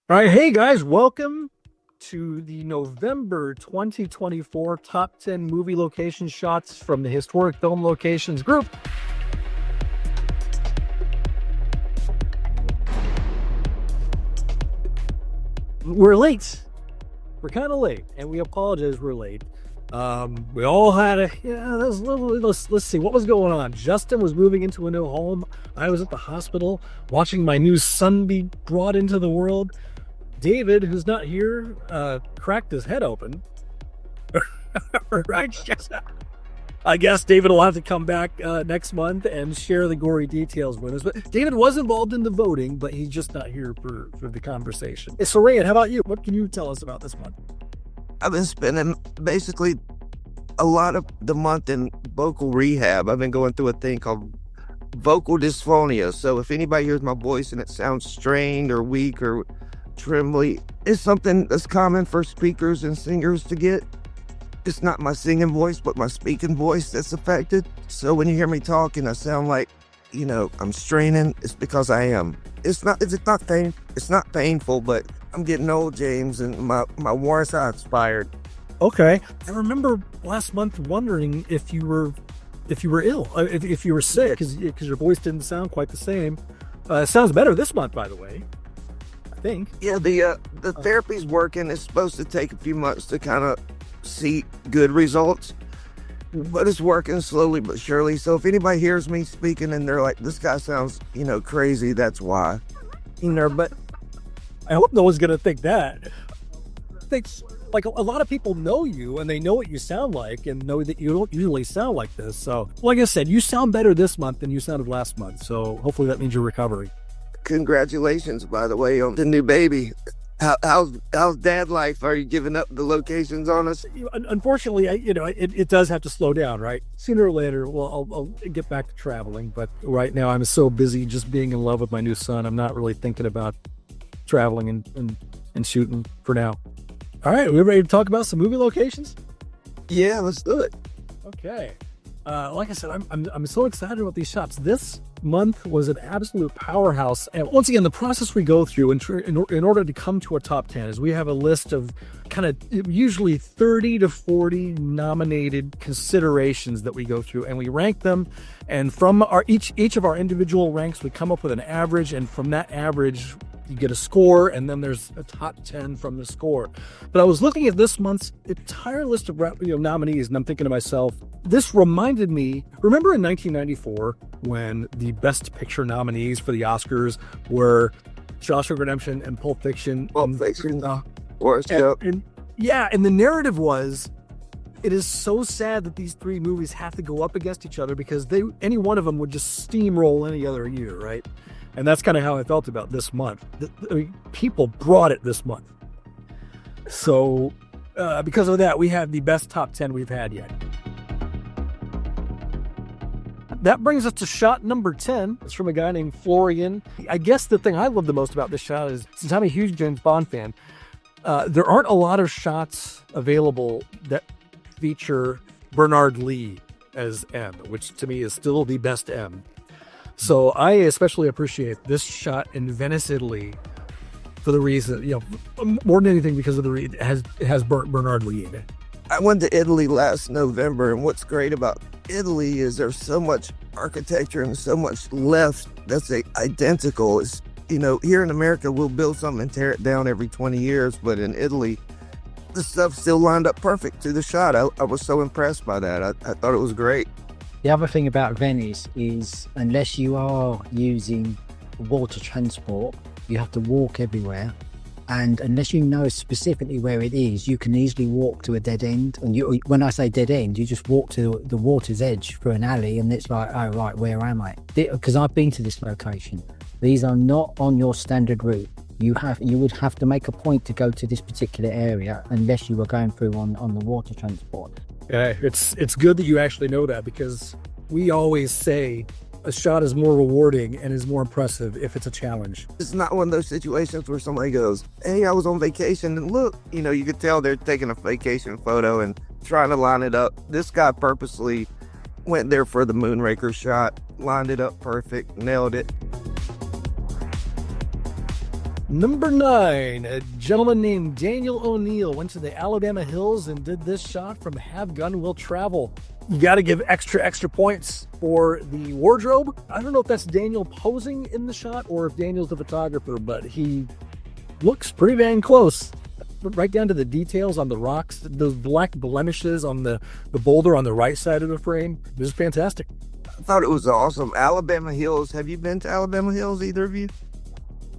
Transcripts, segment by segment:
All right, hey guys, welcome to the November 2024 Top 10 Movie Location Shots from the Historic Film Locations Group. We're late. We're kind of late, and we apologize we're late. We all had let's see what was going on. Justin was moving into a new home. I was at the hospital watching my new son be brought into the world. David, who's not here, cracked his head open. Right? I guess David will have to come back next month and share the gory details with us. But David was involved in the voting, but he's just not here for the conversation. So, Ryan, how about you? What can you tell us about this month? I've been spending basically a lot of the month in vocal rehab. I've been going through a thing called vocal dysphonia. So if anybody hears my voice and it sounds strained or weak or trembly, it's something that's common for speakers and singers to get. It's not my singing voice, but my speaking voice that's affected. So when you hear me talking, I sound like, I'm straining. It's because I am. It's not painful, but I'm getting old, James, and my warm side expired. Okay. I remember last month wondering if you were ill, if you were sick, because your voice didn't sound quite the same. It sounds better this month, by the way. I think. Yeah, the therapy's working. It's supposed to take a few months to kind of see good results, but it's working slowly but surely. So if anybody hears me speaking and they're like, this guy sounds, crazy, that's why. But I hope no one's gonna think that. Thinks like a lot of people know you and they know what you sound like and know that you don't usually sound like this. So, like I said, you sound better this month than you sounded last month. So hopefully that means you're recovering. Congratulations, by the way, on the new baby. How's dad life? Are you giving up the locations on us? Unfortunately, it does have to slow down, right? Sooner or later, well, I'll get back to traveling. But right now, I'm so busy just being in love with my new son. I'm not really thinking about traveling and shooting for now. All right, we ready to talk about some movie locations? Yeah, let's do it. Okay. Like I said, I'm so excited about these shots. This month was an absolute powerhouse. And once again, the process we go through in order to come to a top 10 is we have a list of kind of usually 30 to 40 nominated considerations that we go through, and we rank them. And from each of our individual ranks, we come up with an average, and from that average, you get a score, and then there's a top 10 from the score. But I was looking at this month's entire list of nominees, and I'm thinking to myself, this reminded me, remember in 1994 when the Best Picture nominees for the Oscars were Shawshank Redemption and Pulp Fiction? Pulp Fiction, Forrest Gump. And the narrative was, it is so sad that these three movies have to go up against each other because any one of them would just steamroll any other year, right? And that's kind of how I felt about this month. People brought it this month. So because of that, we have the best top 10 we've had yet. That brings us to shot number 10. It's from a guy named Florian. I guess the thing I love the most about this shot is, since I'm a huge James Bond fan, there aren't a lot of shots available that feature Bernard Lee as M, which to me is still the best M. So I especially appreciate this shot in Venice, Italy, for the reason, more than anything because of it has Bernard Lee in it. I went to Italy last November, and what's great about Italy is there's so much architecture and so much left that's identical. It's, here in America, we'll build something and tear it down every 20 years, but in Italy, the stuff still lined up perfect to the shot. I was so impressed by that. I thought it was great. The other thing about Venice is, unless you are using water transport, you have to walk everywhere. And unless you know specifically where it is, you can easily walk to a dead end. And when I say dead end, you just walk to the water's edge through an alley, and it's like, oh, right, where am I? Because I've been to this location. These are not on your standard route. You would have to make a point to go to this particular area unless you were going through on the water transport. Yeah, it's good that you actually know that, because we always say a shot is more rewarding and is more impressive if it's a challenge. It's not one of those situations where somebody goes, hey, I was on vacation, and look, you could tell they're taking a vacation photo and trying to line it up. This guy purposely went there for the Moonraker shot, lined it up perfect, nailed it. Number 9, a gentleman named Daniel O'Neill went to the Alabama Hills and did this shot from Have Gun Will Travel. You got to give extra points for the wardrobe. I don't know if that's Daniel posing in the shot or if Daniel's the photographer, but he looks pretty dang close. Right down to the details on the rocks, those black blemishes on the boulder on the right side of the frame. This is fantastic. I thought it was awesome. Alabama Hills. Have you been to Alabama Hills, either of you?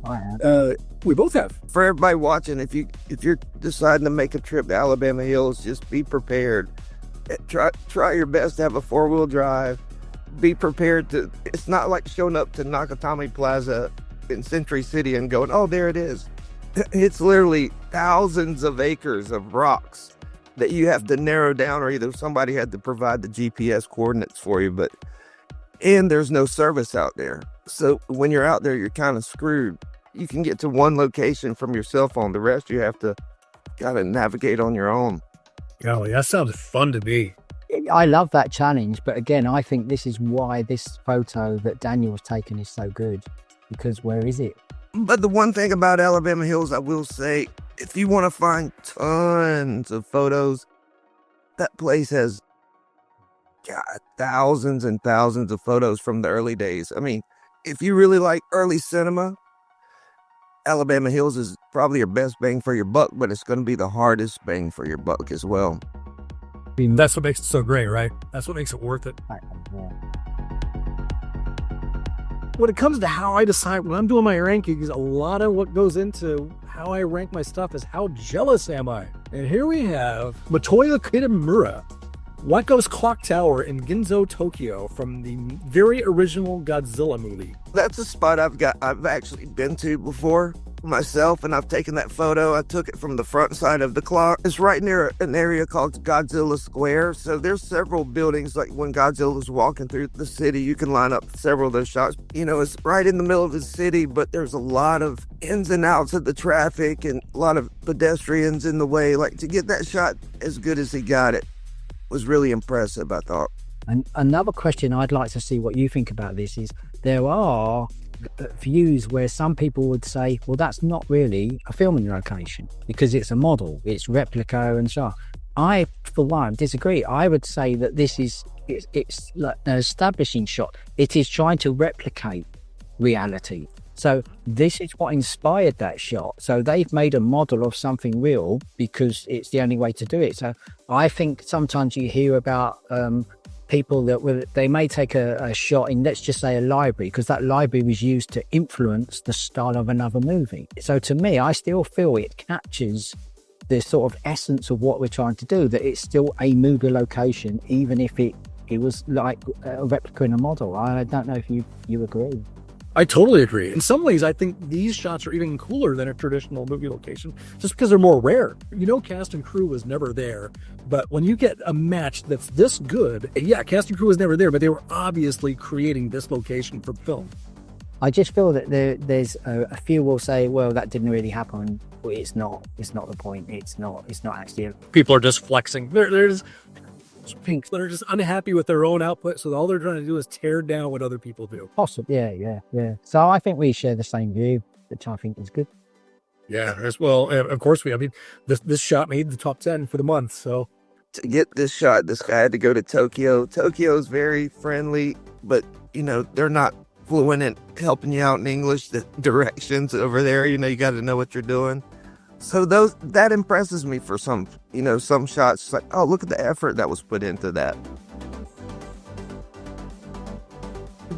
I have. We both have. For everybody watching, if you're deciding to make a trip to Alabama Hills, just be prepared. Try your best to have a 4-wheel drive. Be prepared to. It's not like showing up to Nakatomi Plaza in Century City and going, "Oh, there it is." It's literally thousands of acres of rocks that you have to narrow down, or either somebody had to provide the GPS coordinates for you. And there's no service out there. So when you're out there, you're kind of screwed. You can get to one location from your cell phone. The rest you have to kind of navigate on your own. Golly, that sounds fun to me. I love that challenge, but again, I think this is why this photo that Daniel was taking is so good, because where is it? But the one thing about Alabama Hills, I will say, if you want to find tons of photos, that place has thousands and thousands of photos from the early days. I mean, if you really like early cinema, Alabama Hills is probably your best bang for your buck, but it's going to be the hardest bang for your buck as well. That's what makes it so great, right? That's what makes it worth it. Yeah. When it comes to how I decide when I'm doing my rankings, a lot of what goes into how I rank my stuff is how jealous am I? And here we have Matoya Kitamura, Waco's Clock Tower in Ginzo, Tokyo, from the very original Godzilla movie. That's a spot I've actually been to before myself, and I've taken that photo. I took it from the front side of the clock. It's right near an area called Godzilla Square. So there's several buildings, like when Godzilla's walking through the city, you can line up several of those shots. You know, it's right in the middle of the city, but there's a lot of ins and outs of the traffic and a lot of pedestrians in the way. Like, to get that shot as good as he got it was really impressive, I thought. And another question I'd like to see what you think about this is, there are views where some people would say, well, that's not really a filming location because it's a model, it's replica and so on. I, for one, disagree. I would say that it's like an establishing shot. It is trying to replicate reality. So this is what inspired that shot. So they've made a model of something real because it's the only way to do it. So I think sometimes you hear about people that they may take a shot in, let's just say, a library, because that library was used to influence the style of another movie. So to me, I still feel it captures the sort of essence of what we're trying to do, that it's still a movie location, even if it was like a replica in a model. I don't know if you agree. I totally agree. In some ways, I think these shots are even cooler than a traditional movie location just because they're more rare. You know, cast and crew was never there, but when you get a match that's this good, yeah, cast and crew was never there, but they were obviously creating this location for film. I just feel that there's a few will say, well, that didn't really happen. Well, it's not the point. It's not actually. People are just flexing. There's pinks that are just unhappy with their own output, so all they're trying to do is tear down what other people do. Possible, yeah. So I think we share the same view, which I think is good. Yeah, as well. Of course I mean, this shot made the top 10 for the month. So to get this shot, this guy had to go to Tokyo. Tokyo's very friendly, but you know, they're not fluent in helping you out in English. The directions over there, you know, you got to know what you're doing. So that impresses me for some shots. It's like, oh, look at the effort that was put into that.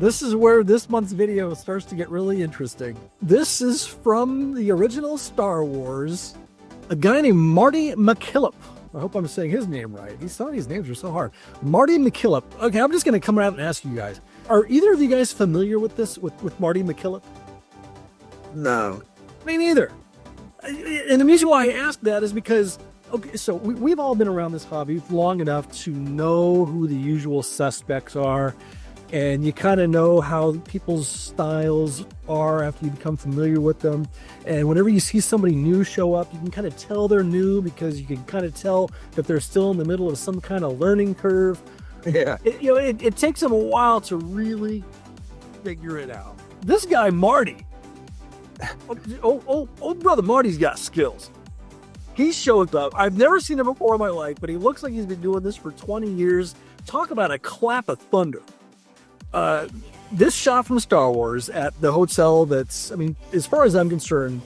this is where this month's video starts to get really interesting. This is from the original Star Wars. A guy named Marty McKillop. I hope I'm saying his name right. Some of these names are so hard. Marty McKillop. Okay, I'm just going to come around and ask you guys. Are either of you guys familiar with this, with Marty McKillop? No. Me neither. And the reason why I ask that is because, okay, so we've all been around this hobby long enough to know who the usual suspects are, and you kind of know how people's styles are after you become familiar with them. And whenever you see somebody new show up, you can kind of tell they're new because you can kind of tell that they're still in the middle of some kind of learning curve. Yeah. It takes them a while to really figure it out. This guy, Marty, Brother Marty's got skills. He shows up. I've never seen him before in my life, but he looks like he's been doing this for 20 years. Talk about a clap of thunder. This shot from Star Wars at the hotel that's, I mean, as far as I'm concerned,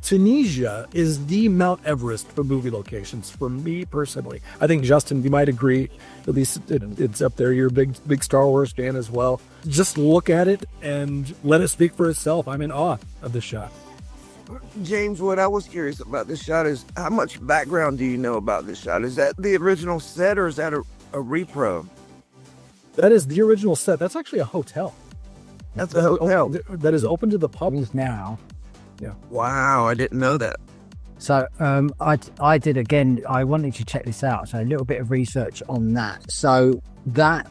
Tunisia is the Mount Everest for movie locations for me personally. I think, Justin, you might agree. At least it's up there. You're a big Star Wars fan as well. Just look at it and let it speak for itself. I'm in awe of this shot. James, what I was curious about this shot is how much background do you know about this shot? Is that the original set or is that a repro? That is the original set. That's actually a hotel. That's a hotel. That is open to the public. Now. Wow, I didn't know that. So I did again. I wanted to check this out. So a little bit of research on that. So that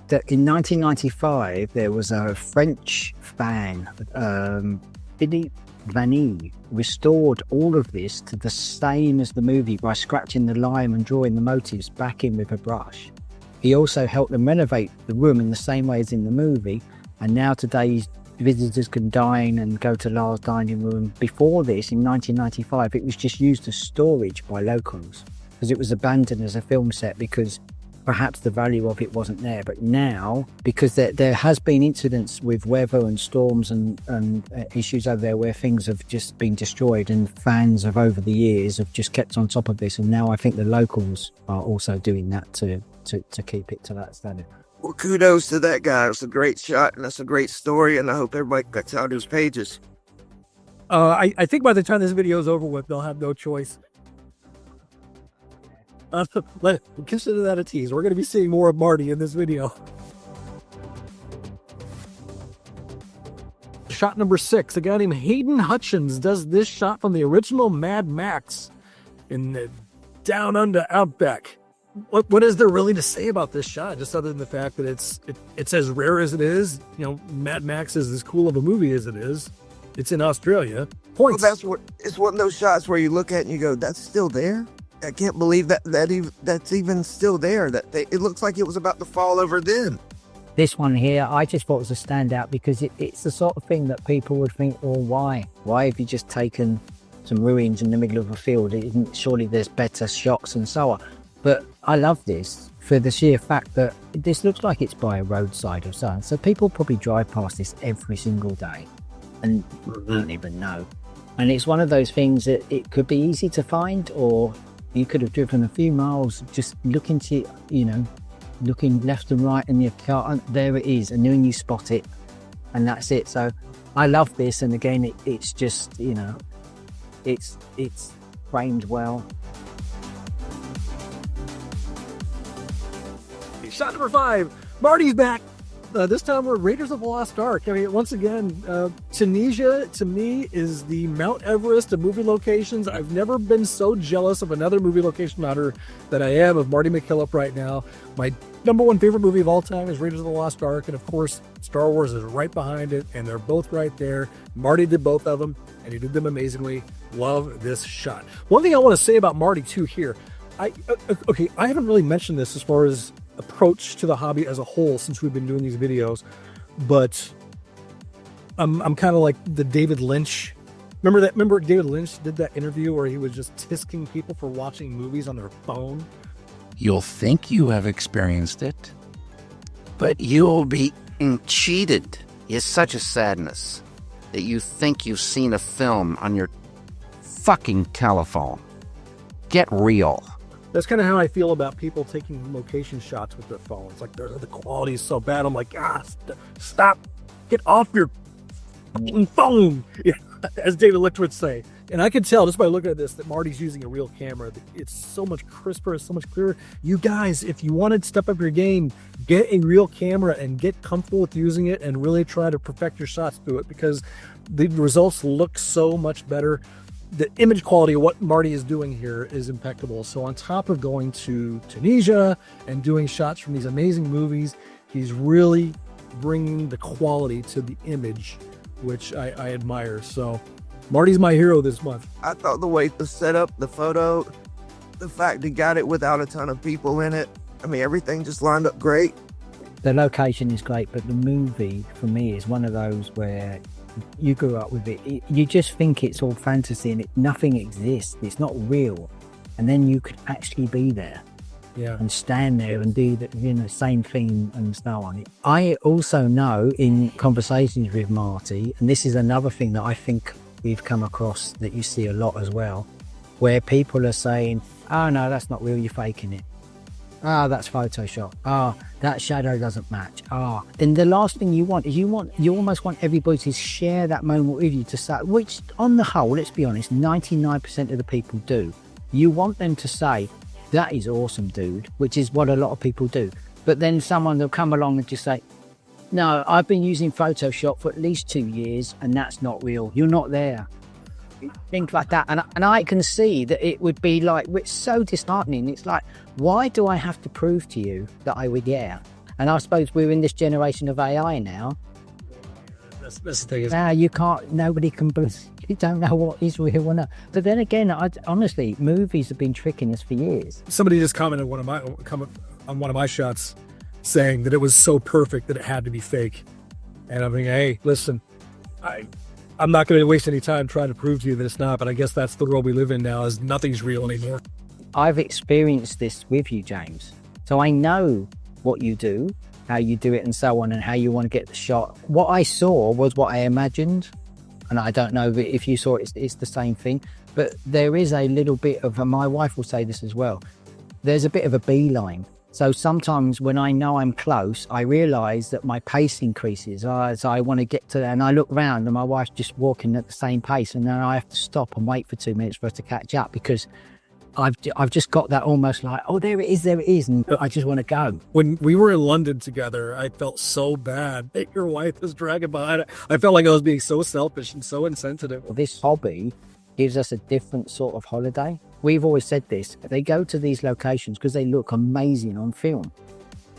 in 1995 there was a French fan, Philippe Vanille, restored all of this to the same as the movie by scratching the lime and drawing the motifs back in with a brush. He also helped them renovate the room in the same way as in the movie. And now today's visitors can dine and go to La's dining room. Before this, in 1995, it was just used as storage by locals because it was abandoned as a film set because perhaps the value of it wasn't there. But now, because there has been incidents with weather and storms and issues over there where things have just been destroyed, and fans have over the years have just kept on top of this. And now I think the locals are also doing that to keep it to that standard. Well, kudos to that guy. It's a great shot and that's a great story, and I hope everybody checks out his pages. I think by the time this video is over with, they'll have no choice. Consider that a tease. We're going to be seeing more of Marty in this video. Shot number 6. A guy named Hayden Hutchins does this shot from the original Mad Max in the Down Under Outback. What is there really to say about this shot, just other than the fact that it's as rare as it is? You know, Mad Max is as cool of a movie as it is. It's in Australia. Points. Well, it's one of those shots where you look at it and you go, "That's still there." I can't believe that's even still there. It looks like it was about to fall over then. This one here, I just thought was a standout because it's the sort of thing that people would think, well, why? Why have you just taken some ruins in the middle of a field? Surely there's better shots and so on. But I love this for the sheer fact that this looks like it's by a roadside or so. So people probably drive past this every single day and don't even know. And it's one of those things that it could be easy to find, or you could have driven a few miles just looking left and right in your car, and there it is, and then you spot it, and that's it. So I love this, and again, it's just, it's framed well. Shot number 5. Marty's back. This time we're Raiders of the Lost Ark. I mean, once again, Tunisia to me is the Mount Everest of movie locations. I've never been so jealous of another movie location hunter that I am of Marty McKillop right now. My number 1 favorite movie of all time is Raiders of the Lost Ark, and of course, Star Wars is right behind it, and they're both right there. Marty did both of them, and he did them amazingly. Love this shot. One thing I want to say about Marty too here, I haven't really mentioned this as far as approach to the hobby as a whole since we've been doing these videos, but I'm kind of like the David Lynch. Remember David Lynch did that interview where he was just tisking people for watching movies on their phone? You'll think you have experienced it, but you'll be cheated. It's such a sadness that you think you've seen a film on your fucking telephone. Get real. That's kind of how I feel about people taking location shots with their phones. Like, the quality is so bad. I'm like, stop. Get off your fucking phone, as David Lynch would say. And I can tell just by looking at this that Marty's using a real camera. It's so much crisper, it's so much clearer. You guys, if you want to step up your game, get a real camera and get comfortable with using it and really try to perfect your shots through it, because the results look so much better. The image quality of what Marty is doing here is impeccable. So on top of going to Tunisia and doing shots from these amazing movies, he's really bringing the quality to the image, which I admire. So Marty's my hero this month. I thought the way to set up the photo, the fact he got it without a ton of people in it, I mean, everything just lined up great. The location is great, but the movie for me is one of those where You grew up with it. You just think it's all fantasy and nothing exists. It's not real. And then you could actually be there Yeah. and stand there and do the same thing and so on. I also know in conversations with Marty, and this is another thing that I think we've come across that you see a lot as well, where people are saying, oh no, that's not real, you're faking it. Ah, that's Photoshop. Ah, that shadow doesn't match. Ah, then the last thing you want is you almost want everybody to share that moment with you to say, which on the whole, let's be honest, 99% of the people do. You want them to say, that is awesome, dude, which is what a lot of people do. But then someone will come along and just say, no, I've been using Photoshop for at least 2 years and that's not real. You're not there. Things like that. And I can see that it would be like, it's so disheartening. It's like, why do I have to prove to you that I would there? And I suppose we're in this generation of AI now. That's the thing is, Now you can't, nobody can, you don't know what is real or not. But then again, honestly, movies have been tricking us for years. somebody just commented on one of my shots saying that it was so perfect that it had to be fake. And I'm thinking, hey, listen, I'm not going to waste any time trying to prove to you that it's not, but I guess that's the world we live in now, is nothing's real anymore. I've experienced this with you, James. So I know what you do, how you do it and so on, and how you want to get the shot. What I saw was what I imagined. And I don't know if you saw it, it's the same thing. But there is a little bit of, and my wife will say this as well, there's a bit of a beeline. So sometimes when I know I'm close, I realise that my pace increases. So I want to get to there, and I look round and my wife's just walking at the same pace, and then I have to stop and wait for 2 minutes for us to catch up, because I've just got that almost like, oh, there it is, and I just want to go. When we were in London together, I felt so bad that your wife was dragging behind it. I felt like I was being so selfish and so insensitive. This hobby gives us a different sort of holiday. We've always said this, they go to these locations because they look amazing on film.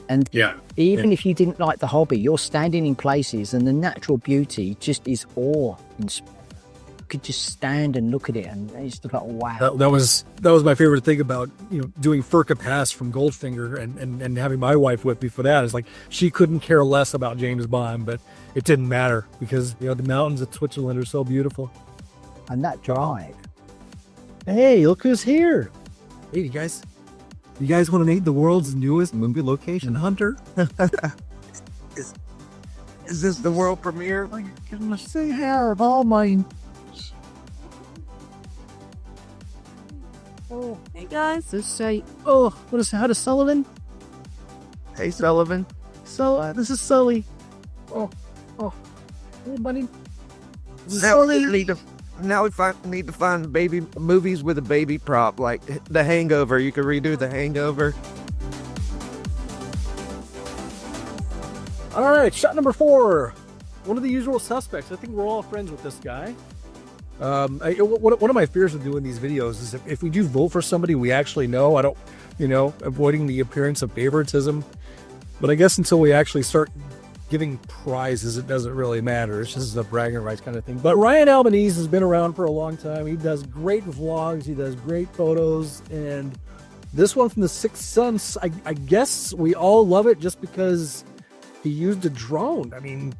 And even if you didn't like the hobby, you're standing in places and the natural beauty just is awe-inspiring. You could just stand and look at it and it's just like, wow. That was my favorite thing about doing Furka Pass from Goldfinger and having my wife with me for that. Is like, she couldn't care less about James Bond, but it didn't matter because the mountains of Switzerland are so beautiful. And that drive. Hey, look who's here! Hey, you guys want to meet the world's newest movie location hunter? Is this the world premiere? Oh, you're gonna say hair of all mine. Oh, hey guys, let's say, Oh, how does Sullivan? Hey, Sullivan. So, this is Sully. Oh, hey, buddy. Now we need to find baby movies with a baby prop, like The Hangover. You could redo The Hangover. All right, shot number 4. One of the usual suspects. I think we're all friends with this guy. One of my fears of doing these videos is if we do vote for somebody we actually know, I don't, avoiding the appearance of favoritism. But I guess until we actually start giving prizes, it doesn't really matter. It's just a bragging rights kind of thing. But Ryan Albanese has been around for a long time. He does great vlogs. He does great photos. And this one from The Sixth Sense, I guess we all love it just because he used a drone. I mean,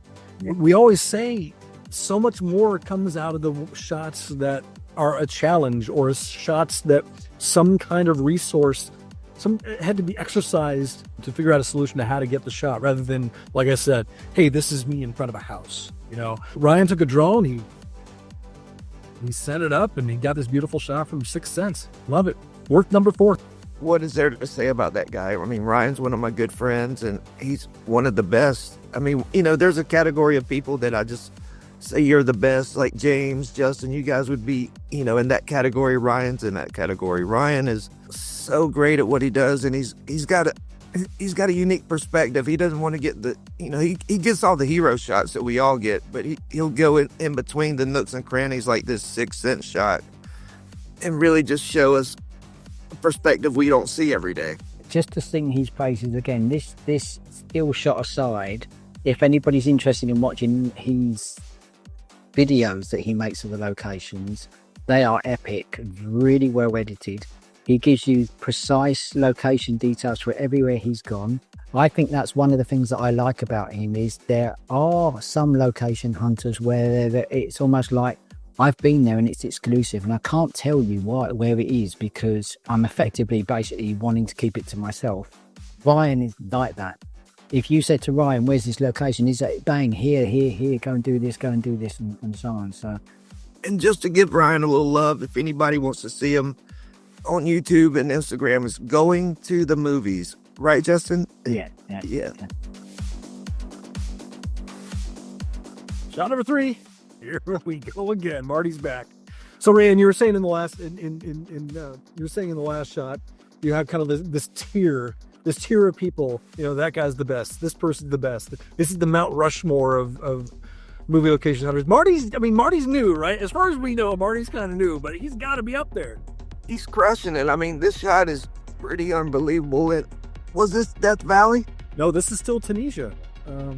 we always say so much more comes out of the shots that are a challenge, or shots that some kind of resource had to be exercised to figure out a solution to how to get the shot, rather than, like I said, hey, this is me in front of a house. Ryan took a drone, he set it up, and he got this beautiful shot from Sixth Sense. Love it. Work number 4. What is there to say about that guy? I mean, Ryan's one of my good friends, and he's one of the best. I mean, there's a category of people that I just say you're the best, like James, Justin, you guys would be, in that category. Ryan's in that category. Ryan is so great at what he does, and he's got a unique perspective. He doesn't want to get he gets all the hero shots that we all get, but he'll go in between the nooks and crannies, like this Sixth Sense shot, and really just show us a perspective we don't see every day. Just to sing his praises again, this still shot aside, if anybody's interested in watching his videos that he makes of the locations, they are epic, really well edited. He gives you precise location details for everywhere he's gone. I think that's one of the things that I like about him is there are some location hunters where it's almost like I've been there and it's exclusive and I can't tell you where it is because I'm effectively basically wanting to keep it to myself. Ryan is like that. If you said to Ryan, where's this location? He's like, bang, here, go and do this, and so on. So, And just to give Ryan a little love, if anybody wants to see him on YouTube and Instagram, is Going to the Movies. Right, Justin? yeah. Shot number 3. Here we go again. Marty's back. So, Ryan, you were saying in the last shot, you have kind of this tier of people. You know, that guy's the best. This person's the best. This is the Mount Rushmore of movie location hunters. Marty's new, right? As far as we know, Marty's kind of new, but he's got to be up there. He's crushing it. I mean, this shot is pretty unbelievable. Was this Death Valley? No, this is still Tunisia.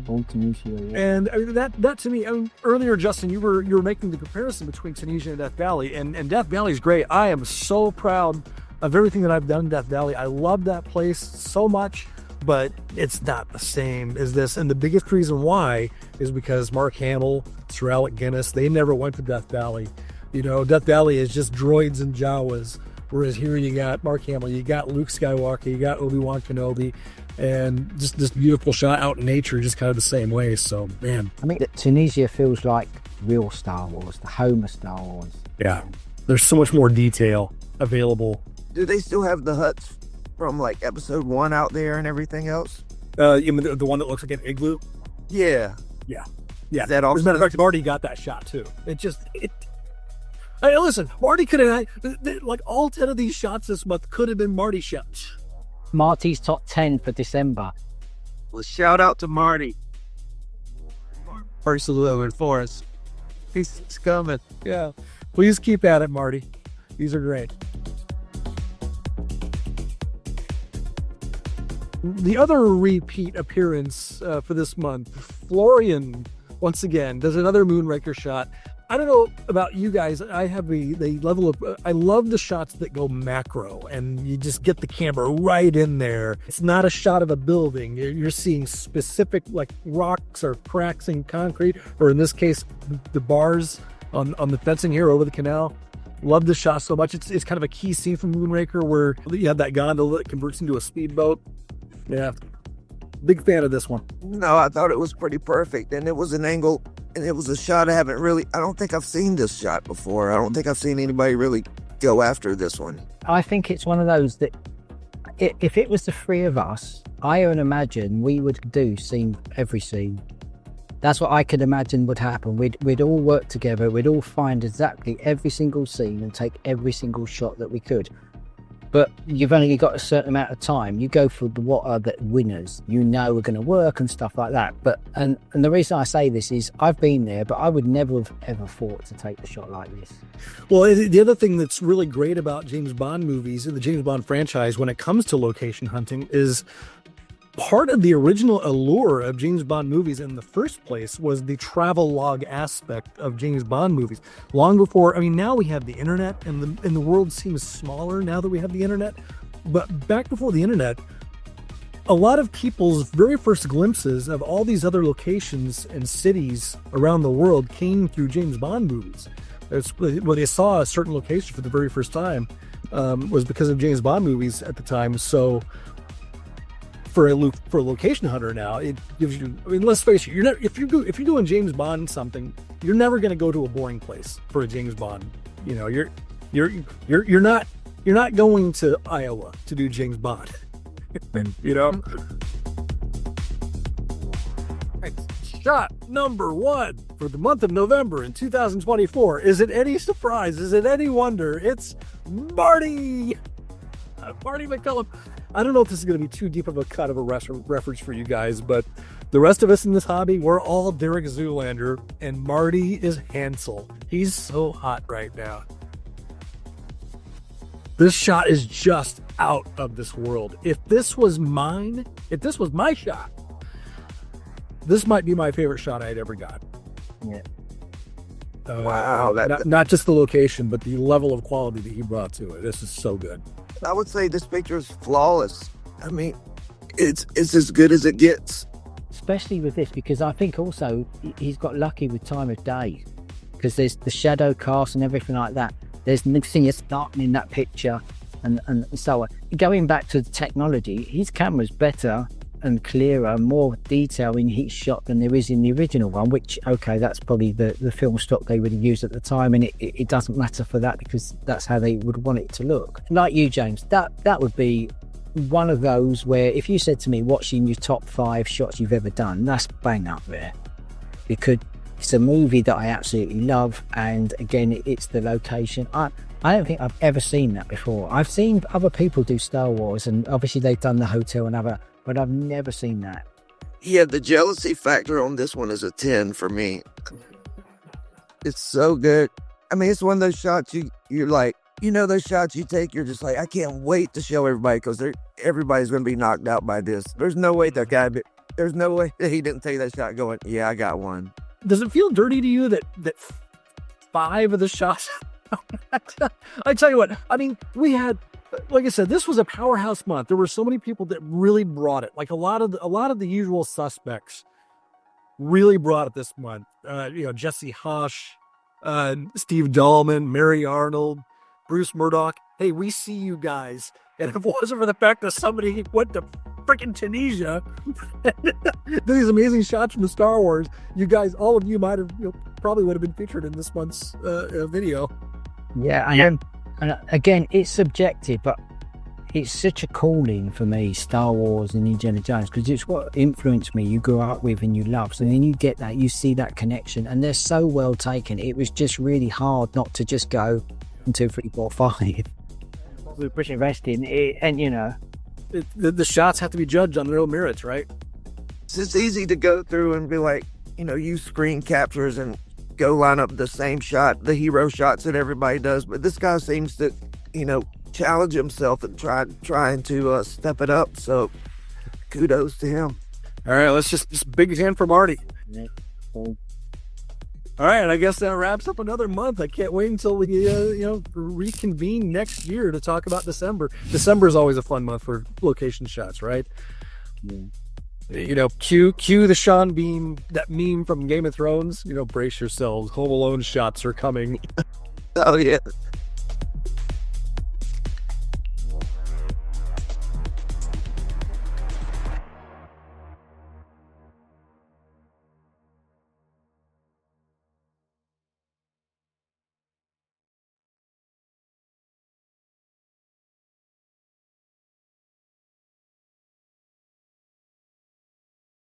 All Tunisia, yeah. And I mean, that to me, earlier, Justin, you were making the comparison between Tunisia and Death Valley, and Death Valley is great. I am so proud of everything that I've done in Death Valley. I love that place so much, but it's not the same as this. And the biggest reason why is because Mark Hamill, Sir Alec Guinness, they never went to Death Valley. You know, Death Valley is just droids and Jawas, whereas here you got Mark Hamill, you got Luke Skywalker, you got Obi-Wan Kenobi, and just this beautiful shot out in nature, just kind of the same way. So, man. I mean, Tunisia feels like real Star Wars, the home of Star Wars. Yeah. There's so much more detail available. Do they still have the huts from like episode 1 out there and everything else? You mean the one that looks like an igloo? Yeah. Yeah. Is that also? As a matter of fact, Marty got that shot too. Hey, listen, Marty could have, like all 10 of these shots this month could have been Marty shots. Marty's top 10 for December. Well, shout out to Marty. First delivered for us. He's coming. Yeah. Please keep at it, Marty. These are great. The other repeat appearance for this month, Florian, once again, does another Moonraker shot. I don't know about you guys. I have the level of, I love the shots that go macro and you just get the camera right in there. It's not a shot of a building. You're seeing specific like rocks or cracks in concrete, or in this case, the bars on the fencing here over the canal. Love the shot so much. It's kind of a key scene from Moonraker where you have that gondola that converts into a speedboat. Yeah. Big fan of this one. No, I thought it was pretty perfect. And it was an angle and it was a shot I don't think I've seen this shot before. I don't think I've seen anybody really go after this one. I think it's one of those that if it was the three of us, I would imagine we would do every scene. That's what I could imagine would happen. We'd all work together. We'd all find exactly every single scene and take every single shot that we could. But you've only got a certain amount of time. You go for what are the winners you know are going to work and stuff like that. But and the reason I say this is I've been there, but I would never have ever thought to take the shot like this. Well, the other thing that's really great about James Bond movies and the James Bond franchise when it comes to location hunting is part of the original allure of James Bond movies in the first place was the travel log aspect of James Bond movies. Long before, now we have the internet and the world seems smaller now that we have the internet. But back before the internet, a lot of people's very first glimpses of all these other locations and cities around the world came through James Bond movies. When they saw a certain location for the very first time was because of James Bond movies at the time. So for a location hunter now, it gives you. Let's face it. If you're doing James Bond something, you're never going to go to a boring place for a James Bond. You're not going to Iowa to do James Bond. Shot number 1 for the month of November in 2024. Is it any surprise? Is it any wonder? It's Marty McCullum. I don't know if this is going to be too deep of a cut of a reference for you guys, but the rest of us in this hobby, we're all Derek Zoolander, and Marty is Hansel. He's so hot right now. This shot is just out of this world. If this was my shot, this might be my favorite shot I'd ever got. Yeah. Wow. Not just the location, but the level of quality that he brought to it. This is so good. I would say this picture is flawless. it's as good as it gets. Especially with this, because I think also he's got lucky with time of day, because there's the shadow cast and everything like that. There's nothing is starting in that picture, and so on. Going back to the technology, his camera's better and clearer, more detail in each shot than there is in the original one, which, okay, that's probably the film stock they would have used at the time, and it doesn't matter for that, because that's how they would want it to look. Like you, James, that would be one of those where if you said to me, watching your top 5 shots you've ever done, that's bang up there, because it's a movie that I absolutely love, and again, it's the location. I don't think I've ever seen that before. I've seen other people do Star Wars, and obviously they've done the hotel and other, but I've never seen that. Yeah, the jealousy factor on this one is a 10 for me. It's so good. I mean, it's one of those shots you're like, those shots you take, you're just like, I can't wait to show everybody, because everybody's going to be knocked out by this. There's no way there's no way that he didn't take that shot going, yeah, I got one. Does it feel dirty to you that 5 of the shots? I tell you what, I mean, we had, like I said, this was a powerhouse month. There were so many people that really brought it. Like a lot of the usual suspects really brought it this month. Jesse Hush, Steve Dahlman, Mary Arnold, Bruce Murdoch. Hey, we see you guys. And if it wasn't for the fact that somebody went to freaking Tunisia, these amazing shots from the Star Wars, you guys, all of you might have, probably would have been featured in this month's video. Yeah, and again, it's subjective, but it's such a calling for me, Star Wars and Indiana Jones, because it's what influenced me, you grew up with and you love. So then you get that, you see that connection, and they're so well taken. It was just really hard not to just go 1, 2, 3, 4, 5. We're pushing rest in it, and the shots have to be judged on their own merits, right? It's easy to go through and be like, use screen captures and go line up the same shot, the hero shots that everybody does. But this guy seems to, challenge himself and trying to step it up. So kudos to him. All right, let's just big hand for Marty. Yeah. All right, and I guess that wraps up another month. I can't wait until we, reconvene next year to talk about December. December is always a fun month for location shots, right? Yeah. Cue the Sean Bean, that meme from Game of Thrones. Brace yourselves. Home Alone shots are coming. Oh yeah,